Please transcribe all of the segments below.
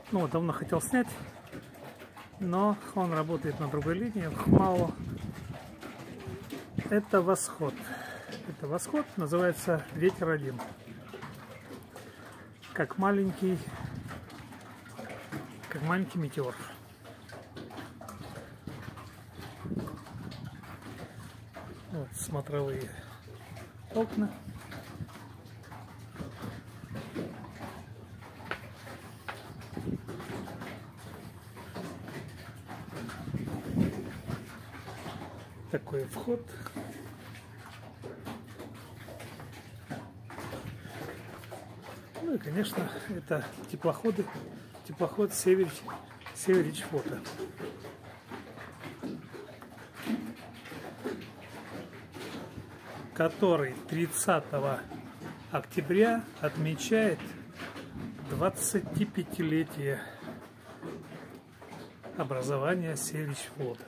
Ну, вот давно хотел снять, но он работает на другой линии, мало. Это восход. Это восход, называется Ветер-1. Как маленький метеор. Вот смотровые окна. Такой вход. Ну и, конечно, это теплоходы. Теплоход Северич Фото. Который 30 октября отмечает 25-летие образования Северич Фото.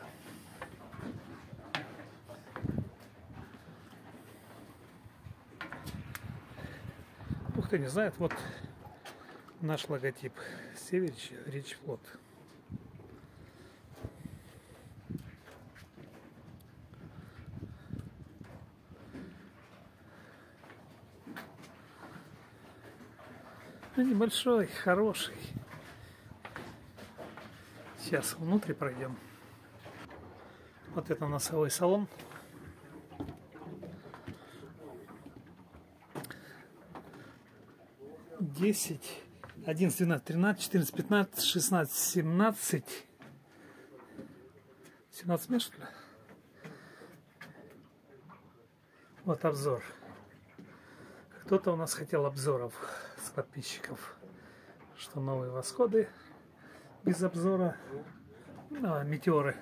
Кто не знает, вот наш логотип Северич Флот. Ну, небольшой, хороший. Сейчас внутрь пройдем. Вот это носовой салон. Десять, 11, 12, 13, 14, 15, 16, 17. 17 мест, что ли? Вот обзор. Кто-то у нас хотел обзоров с подписчиков, что новые восходы без обзора, ну, метеоры.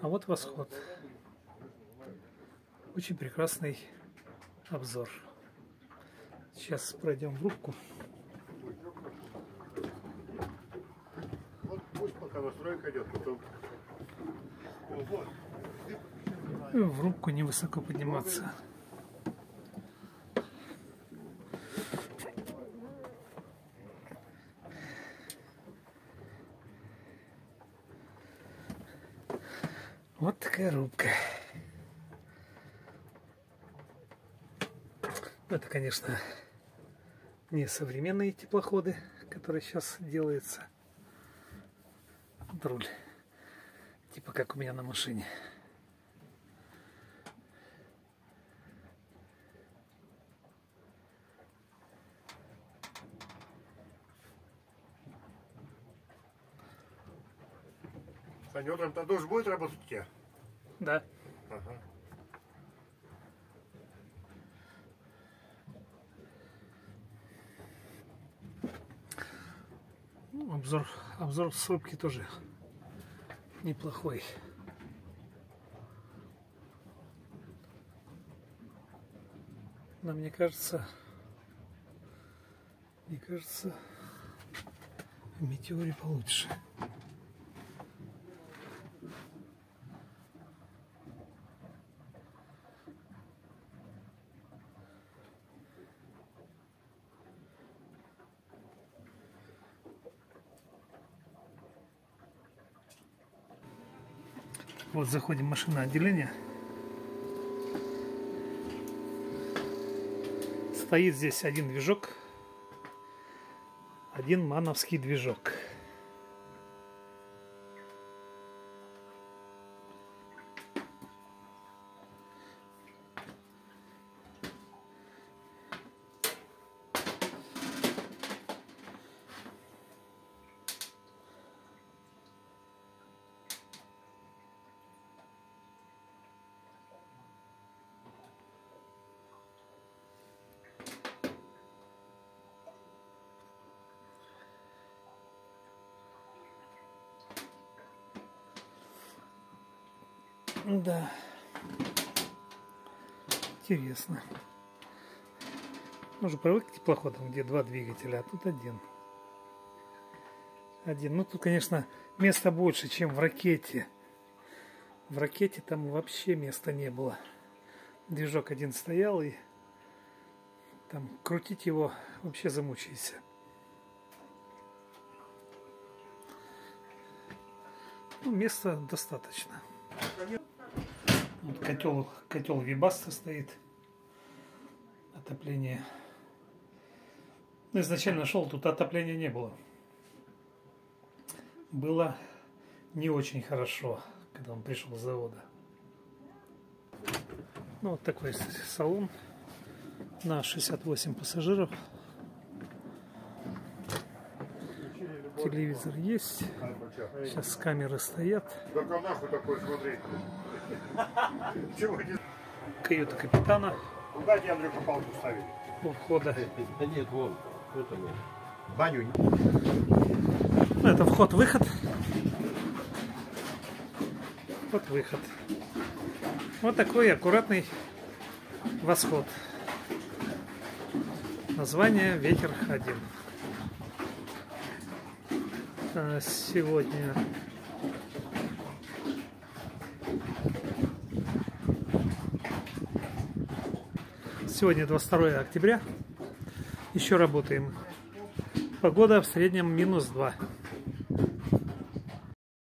А вот восход. Очень прекрасный обзор. Сейчас пройдем в рубку. Вот пусть пока настройка идет, потом. В рубку невысоко подниматься. Вот такая рубка. Это, конечно, не современные теплоходы, которые сейчас делаются. Вот руль. Типа как у меня на машине. Саня, утром-то душ будет работать у тебя? Да. Ага. Ну, обзор с рубки тоже неплохой. Но мне кажется, в метеоре получше. Вот заходим в машинное отделение. Стоит здесь один движок, один мановский движок. Да, интересно. Мы же привык к теплоходам, где два двигателя, а тут один. Ну, тут, конечно, места больше, чем в ракете. В ракете там вообще места не было. Движок один стоял, и там крутить его вообще замучаешься. Ну, места достаточно. Вот котел Вибаста стоит. Отопление. Ну, изначально шел, тут отопления не было. Было не очень хорошо, когда он пришел с завода. Ну, вот такой салон на 68 пассажиров. Телевизор есть. Сейчас камеры стоят. Только нахуй такой смотреть. Каюта капитана. Куда тебе, Андрюха, палку ставили? У входа. Да нет, вон. Это вот. Баню. Ну, это вход-выход. Вход-выход. Вот такой аккуратный восход. Название Ветер-1. Сегодня Сегодня 22 октября. Еще работаем. Погода в среднем -2.